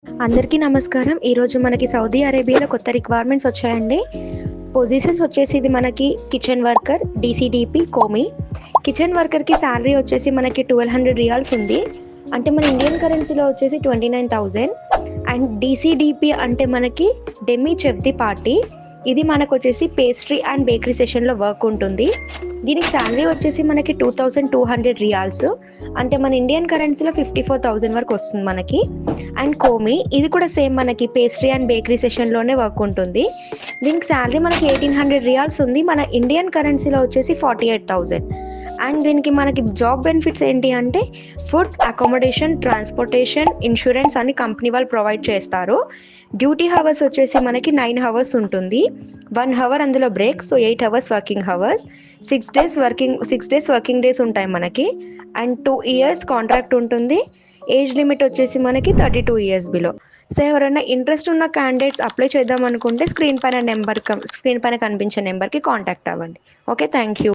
అందరికీ నమస్కారం. ఈరోజు మనకి సౌదీ అరేబియాలో కొత్త రిక్వైర్మెంట్స్ వచ్చాయండి. పొజిషన్స్ వచ్చేసి ఇది మనకి kitchen worker, DCDP, commis. Kitchen వర్కర్‌కి శాలరీ వచ్చేసి మనకి 1200 రియాల్స్ ఉంది. అంటే మన ఇండియన్ కరెన్సీలో వచ్చేసి 29,000. అండ్ డీసీడీపీ అంటే మనకి డెమి చెఫ్ ది పార్టీ. ఇది మనకొచ్చేసి పేస్ట్రీ అండ్ బేకరీ సెషన్‌లో వర్క్ ఉంటుంది. దీనికి శాలరీ వచ్చేసి మనకి 2200 రియాల్స్. అంటే మన ఇండియన్ కరెన్సీలో 54,000 వరకు వస్తుంది మనకి. అండ్ కోమి ఇది కూడా సేమ్ మనకి పేస్ట్రీ అండ్ బేకరీ సెషన్‌లోనే వర్క్ ఉంటుంది. దీనికి శాలరీ మనకి 1800 రియాల్స్ ఉంది. మన ఇండియన్ కరెన్సీలో వచ్చేసి 48,000. అండ్ దీనికి మనకి జాబ్ బెనిఫిట్స్ ఏంటి అంటే ఫుడ్, అకామిడేషన్, ట్రాన్స్‌పోర్టేషన్, ఇన్సూరెన్స్ అన్ని కంపెనీ వాళ్ళు ప్రొవైడ్ చేస్తారు. డ్యూటీ హవర్స్ వచ్చేసి మనకి 9 హవర్స్ ఉంటుంది. 1 హవర్ అందులో break. So 8 hours working hours. 6 days working days ఉంటాయి మనకి. అండ్ 2 ఇయర్స్ కాంట్రాక్ట్ ఉంటుంది. ఏజ్ లిమిట్ వచ్చేసి మనకి 32 ఇయర్స్ బిలో. సో ఎవరైనా ఇంట్రెస్ట్ ఉన్న క్యాండిడేట్స్ అప్లై చేద్దాం అనుకుంటే స్క్రీన్ పైన కనిపించే నెంబర్‌కి కాంటాక్ట్ అవ్వండి. ఓకే. Thank you.